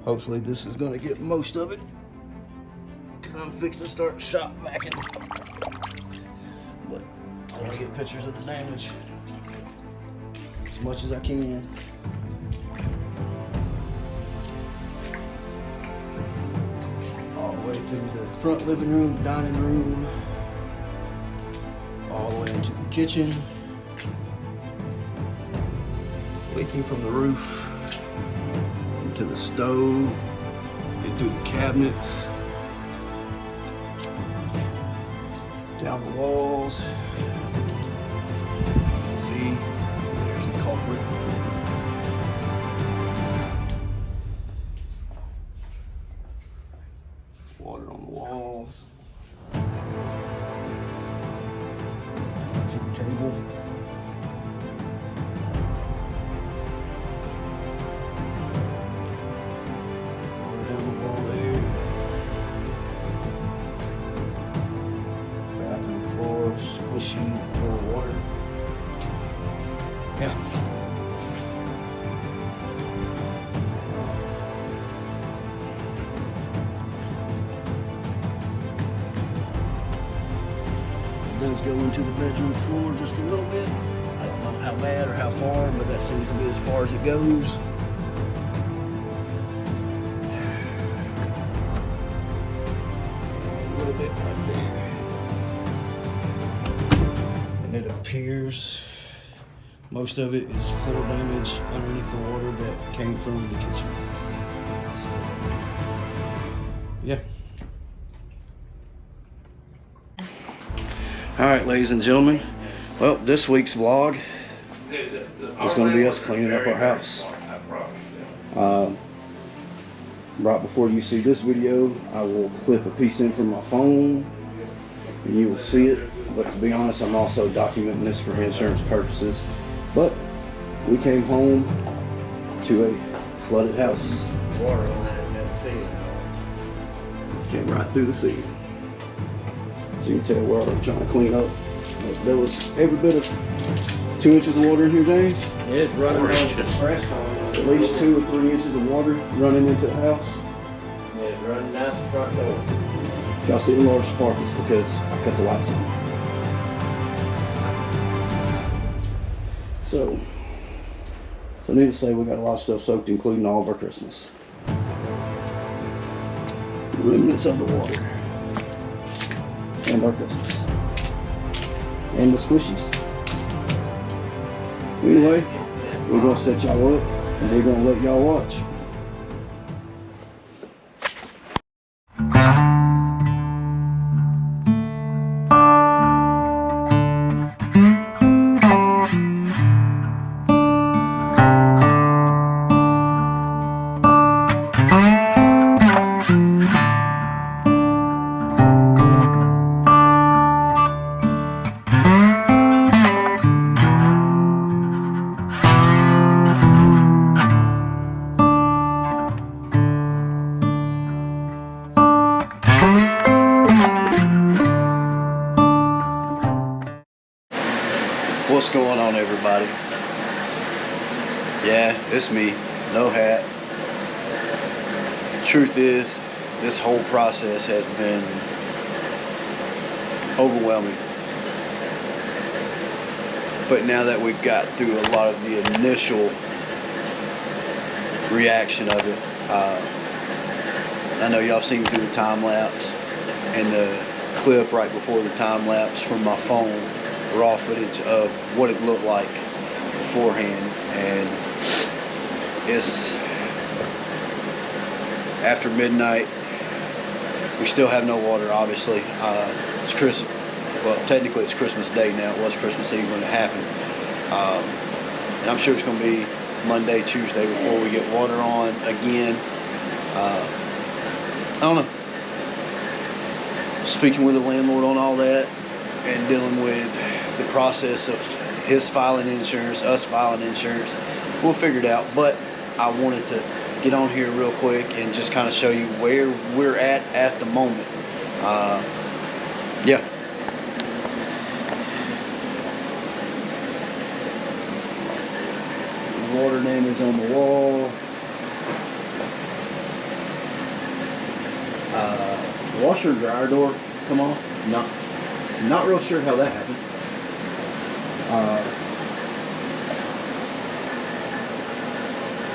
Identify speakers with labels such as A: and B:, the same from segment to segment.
A: Hopefully this is gonna get most of it, because I'm fixing to start shop vacuuming. But I want to get pictures of the damage as much as I can. All the way through the front living room, dining room, all the way into the kitchen, leaking from the roof into the stove, into the cabinets, down the walls. You can see there's the culprit. Water on the walls. To the table. Down the wall there. Bathroom floor, squishy, full of water. Yeah. It does go into the bedroom floor just a little bit. I don't know how bad or how far, but that seems to be as far as it goes. A little bit right there. And it appears most of it is floor damage underneath the water that came from the kitchen. So, yeah. All right, ladies and gentlemen. Well, this week's vlog is going to be us cleaning up our house. Right before you see this video, I will clip a piece in from my phone and you will see it. But to be honest, I'm also documenting this for insurance purposes. But we came home to a flooded house.
B: Water lines in the ceiling.
A: Came right through the ceiling. So you can tell where I'm trying to clean up. There was every bit of 2 inches of water in here, James.
B: Yeah, it's running on fresh on.
A: At least 2 or 3 inches of water running into the house.
B: Yeah, it's running down the front door.
A: If y'all see the large spark, it's because I cut the lights on. So needless to say, we got a lot of stuff soaked, including all of our Christmas. Remnants of the water. And our Christmas. And the squishies. Anyway, we're gonna set y'all up and we're gonna let y'all watch. What's going on, everybody? Yeah, it's me, no hat. Truth is, this whole process has been overwhelming. But now that we've got through a lot of the initial reaction of it, I know y'all seen through the time lapse and the clip right before the time lapse from my phone, raw footage of what it looked like beforehand. And it's after midnight. We still have no water, obviously. It's Christmas. Well, technically it's Christmas Day now. It was Christmas Eve when it happened. And I'm sure it's going to be Monday, Tuesday before we get water on again. I don't know. Speaking with the landlord on all that and dealing with the process of his filing insurance, us filing insurance, we'll figure it out. But I wanted to get on here real quick and just kind of show you where we're at the moment. Yeah. water damage on the wall. Washer and dryer door come off. Not real sure how that happened.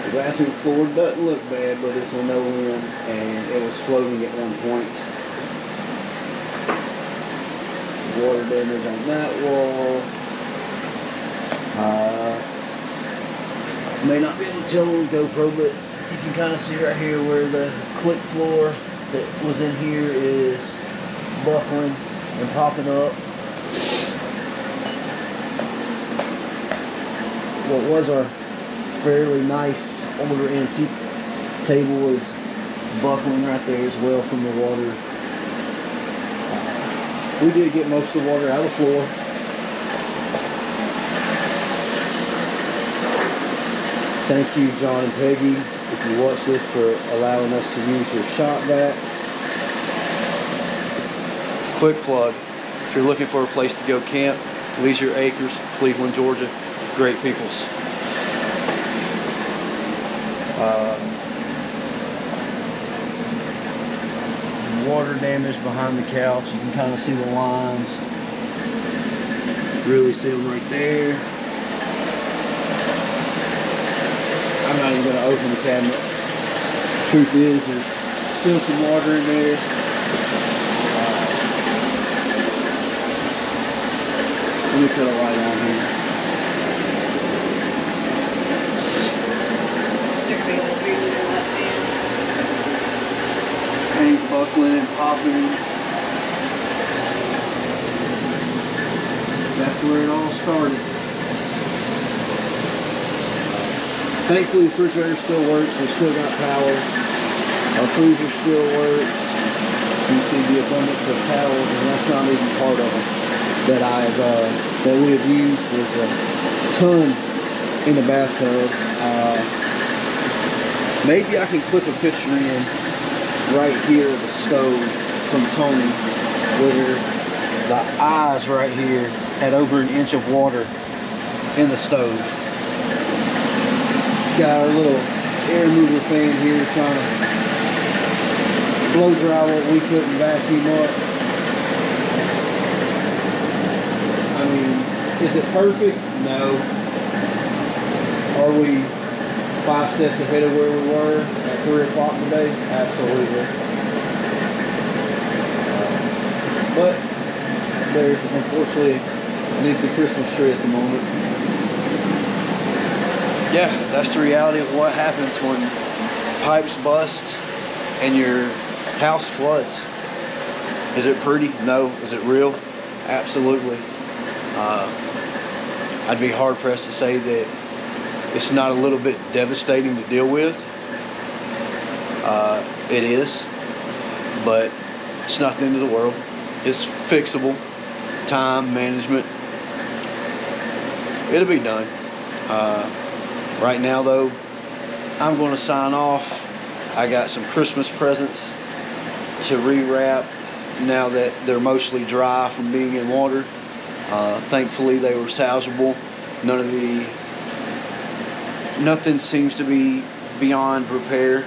A: The bathroom floor doesn't look bad, but it's on no end, and it was floating at one point. Water damage on that wall. May not be able to tell on GoPro, but you can kind of see right here where the click floor that was in here is buckling and popping up. What was our fairly nice older antique table is buckling right there as well from the water. We did get most of the water out of the floor. Thank you, John and Peggy, if you watch this, for allowing us to use your shop vac. Quick plug, if you're looking for a place to go camp, Leisure Acres, Cleveland, Georgia. Great peoples. Water damage behind the couch. You can kind of see the lines. Really see them right there. I'm not even going to open the cabinets. Truth is, there's still some water in there. Let me put a light on here. Paint buckling and popping. That's where it all started. Thankfully, the refrigerator still works. We still got power. Our freezer still works. You see the abundance of towels, and that's not even part of them that we have used. There's a ton in the bathtub. Maybe I can clip a picture in right here of the stove from Tony, where the eyes right here had over an inch of water in the stove. Got our little air mover fan here trying to blow dry what we couldn't vacuum up. I mean, is it perfect? No. Are we 5 steps ahead of where we were at 3 o'clock today? Absolutely. But there's unfortunately beneath the Christmas tree at the moment. Yeah, that's the reality of what happens when pipes bust and your house floods. Is it pretty? No. Is it real? Absolutely. I'd be hard pressed to say that it's not a little bit devastating to deal with. It is, but it's not the end of the world. It's fixable. Time management. It'll be done. Right now though, I'm going to sign off. I got some Christmas presents to rewrap now that they're mostly dry from being in water. Thankfully they were salvageable. Nothing seems to be beyond repair.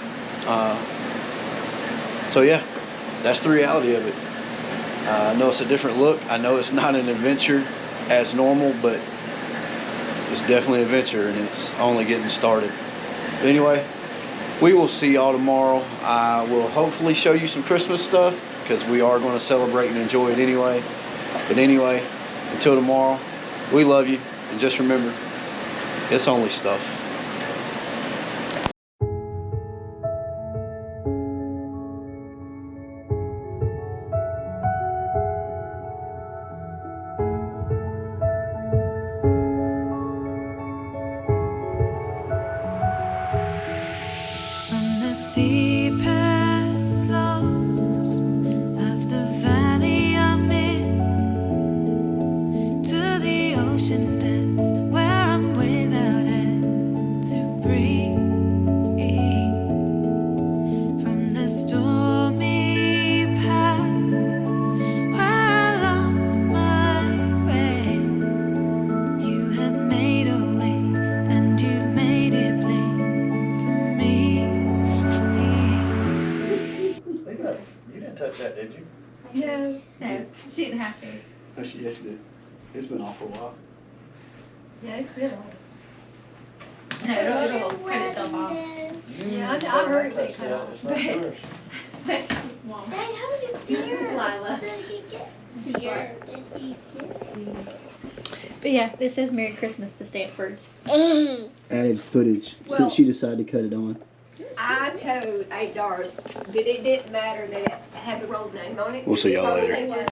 A: So yeah, that's the reality of it. I know it's a different look. I know it's not an adventure as normal, but it's definitely an adventure, and it's only getting started. But anyway, we will see y'all tomorrow. I will hopefully show you some Christmas stuff, because we are going to celebrate and enjoy it anyway. But anyway, until tomorrow, we love you, and just remember, it's only stuff.
C: Deepest slopes of the valley I'm in, to the ocean depths where I'm without air to breathe. From the stormy path where I lost my way, you have made a way, and you've made
A: touch that, did you?
D: No, she didn't have to.
A: Oh, yes, she did. It's been off for a while.
D: Yeah, it's been on. No, it'll cut itself off. Yeah, I heard it cut off. But Mom.
E: Dad, how many beers
D: Lila.
E: did he get? Beer did he get?
D: But yeah, this says Merry Christmas, the Stanfords.
F: Added footage
G: Well-
F: since she decided to cut it on.
G: I told Aunt Doris that it didn't matter that it had the road name on it.
A: We'll see y'all later.
G: It was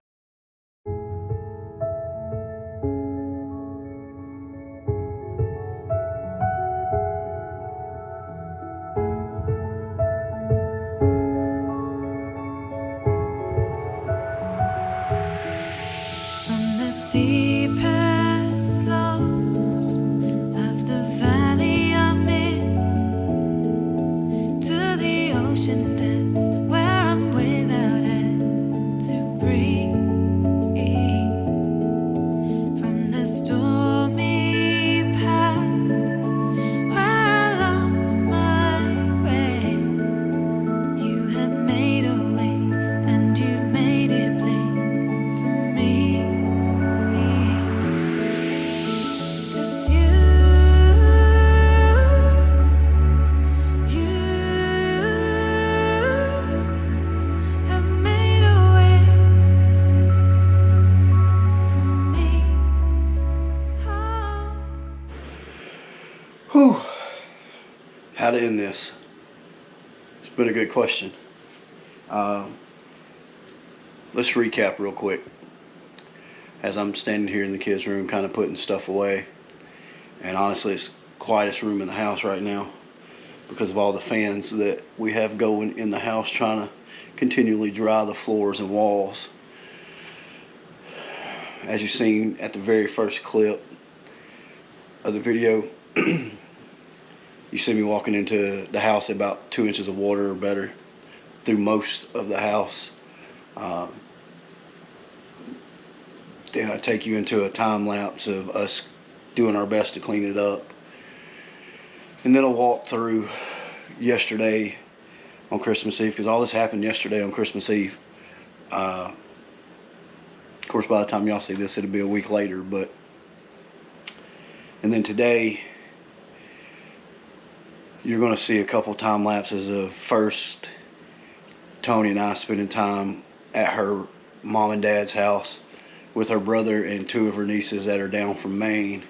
C: From the steepest slopes of the valley I'm in to the ocean depths where I'm without air to breathe. From the stormy path where I lost my way, you have made a way and you've made it plain for me. 'Cause you have made a way for me. Oh.
A: Whew. How to end this? It's been a good question. Let's recap real quick. As I'm standing here in the kids' room, kind of putting stuff away, and honestly, it's the quietest room in the house right now because of all the fans that we have going in the house, trying to continually dry the floors and walls. As you've seen at the very first clip of the video, you see me walking into the house at about 2 inches of water or better through most of the house. Then I take you into a time lapse of us doing our best to clean it up. And then I'll walk through yesterday on Christmas Eve, because all this happened yesterday on Christmas Eve. Of course, by the time y'all see this, it'll be a week later. And then today, you're going to see a couple time lapses of first Tony and I spending time at her mom and dad's house with her brother and two of her nieces that are down from Maine,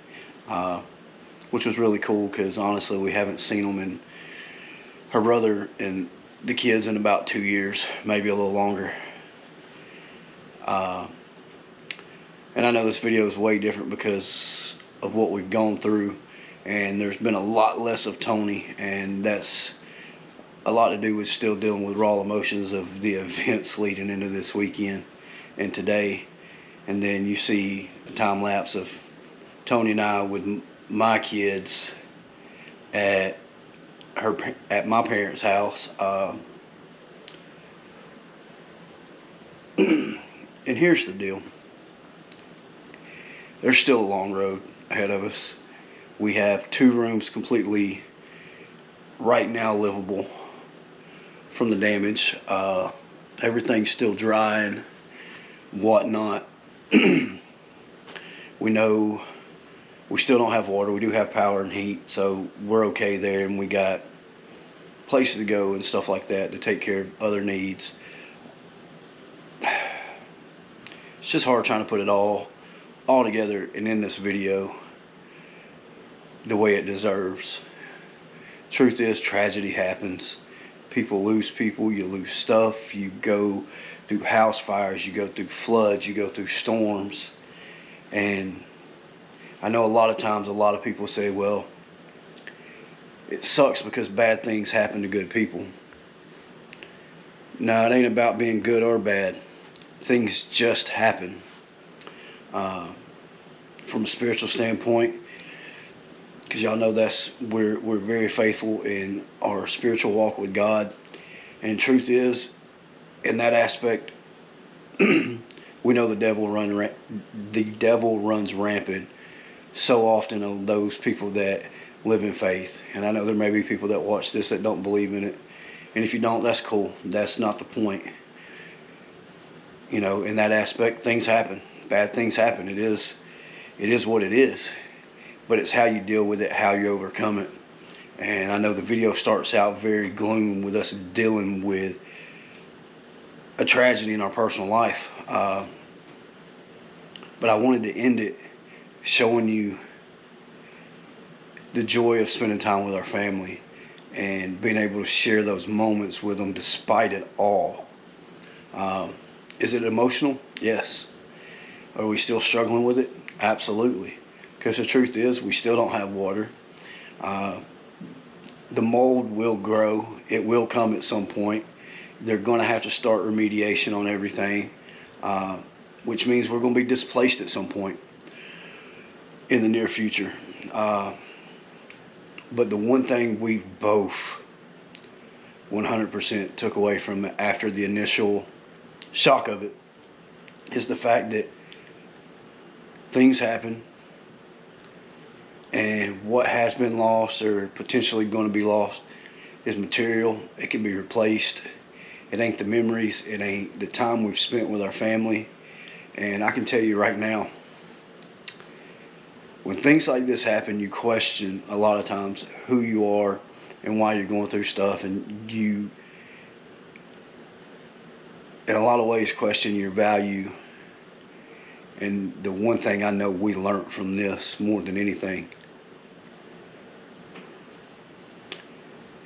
A: which was really cool because honestly we haven't seen them, and her brother and the kids in about 2 years, maybe a little longer. And I know this video is way different because of what we've gone through, and there's been a lot less of Tony, and that's a lot to do with still dealing with raw emotions of the events leading into this weekend and today. And then you see a time lapse of Tony and I with my kids at my parents' house. And here's the deal. There's still a long road ahead of us. We have 2 rooms completely right now livable from the damage. Everything's still dry and whatnot. We know we still don't have water. We do have power and heat, so we're okay there, and we got places to go and stuff like that to take care of other needs. It's just hard trying to put it all together and in this video the way it deserves. Truth is, tragedy happens. People lose people, you lose stuff, you go through house fires, you go through floods, you go through storms. And I know a lot of times a lot of people say, well, it sucks because bad things happen to good people. No, it ain't about being good or bad. Things just happen. From a spiritual standpoint, because y'all know we're very faithful in our spiritual walk with God, and the truth is, in that aspect, we know the devil runs rampant so often on those people that live in faith. And I know there may be people that watch this that don't believe in it, and if you don't, that's cool. That's not the point. you know, in that aspect, things happen. Bad things happen. It is what it is. But it's how you deal with it, how you overcome it. And I know the video starts out very gloom with us dealing with a tragedy in our personal life. But I wanted to end it showing you the joy of spending time with our family and being able to share those moments with them despite it all. Is it emotional? Yes. Are we still struggling with it? Absolutely. Because the truth is, we still don't have water. The mold will grow. It will come at some point. They're going to have to start remediation on everything, which means we're going to be displaced at some point in the near future. But the one thing we've both 100% took away from it after the initial shock of it is the fact that things happen, and what has been lost or potentially going to be lost is material. It can be replaced. It ain't the memories. It ain't the time we've spent with our family. And I can tell you right now, when things like this happen, you question a lot of times who you are and why you're going through stuff, and you, in a lot of ways, question your value. And the one thing I know we learned from this more than anything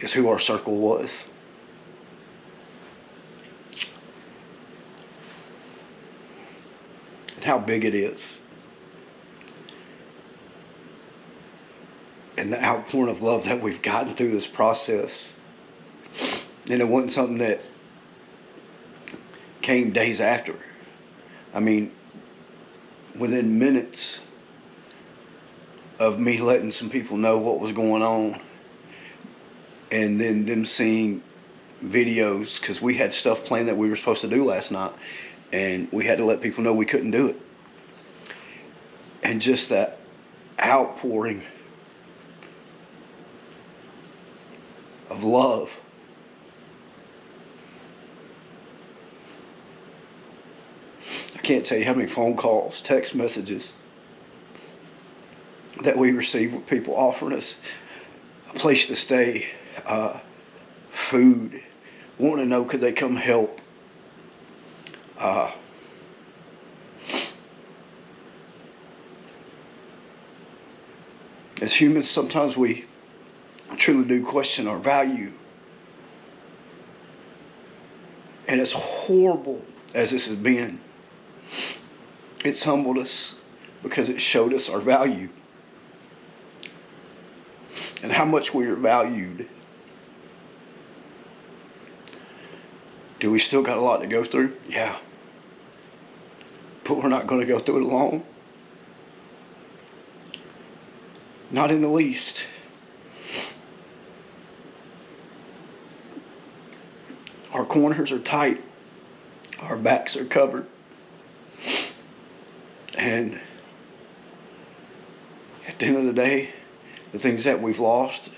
A: is who our circle was. And how big it is. And the outpouring of love that we've gotten through this process. And it wasn't something that came days after. I mean, within minutes of me letting some people know what was going on, and then them seeing videos, because we had stuff planned that we were supposed to do last night, and we had to let people know we couldn't do it. And just that outpouring of love. I can't tell you how many phone calls, text messages that we received with people offering us a place to stay, food, wanting to know could they come help. As humans, sometimes we truly do question our value. And as horrible as this has been, it's humbled us because it showed us our value and how much we are valued. Do we still got a lot to go through? Yeah. But we're not going to go through it alone. Not in the least. Our corners are tight. Our backs are covered. And at the end of the day, the things that we've lost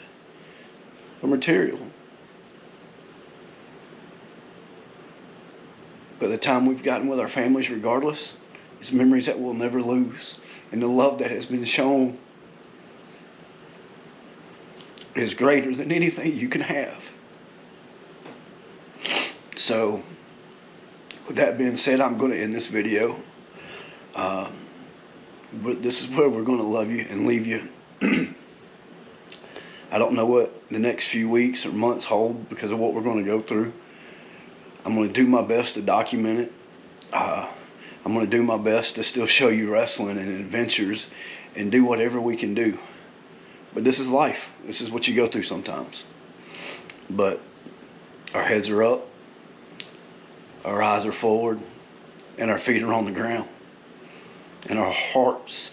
A: are material. But the time we've gotten with our families, regardless, is memories that we'll never lose. And the love that has been shown is greater than anything you can have. So, with that being said, I'm going to end this video. But this is where we're going to love you and leave you. I don't know what the next few weeks or months hold because of what we're going to go through. I'm going to do my best to document it. I'm going to do my best to still show you wrestling and adventures and do whatever we can do. But this is life. This is what you go through sometimes. But our heads are up, our eyes are forward, and our feet are on the ground. And our hearts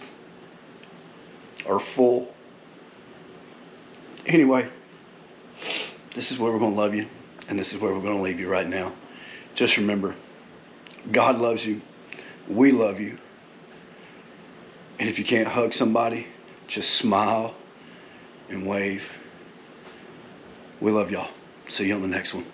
A: are full. Anyway, this is where we're going to love you, and this is where we're going to leave you right now. Just remember, God loves you. We love you. And if you can't hug somebody, just smile and wave. We love y'all. See you on the next one.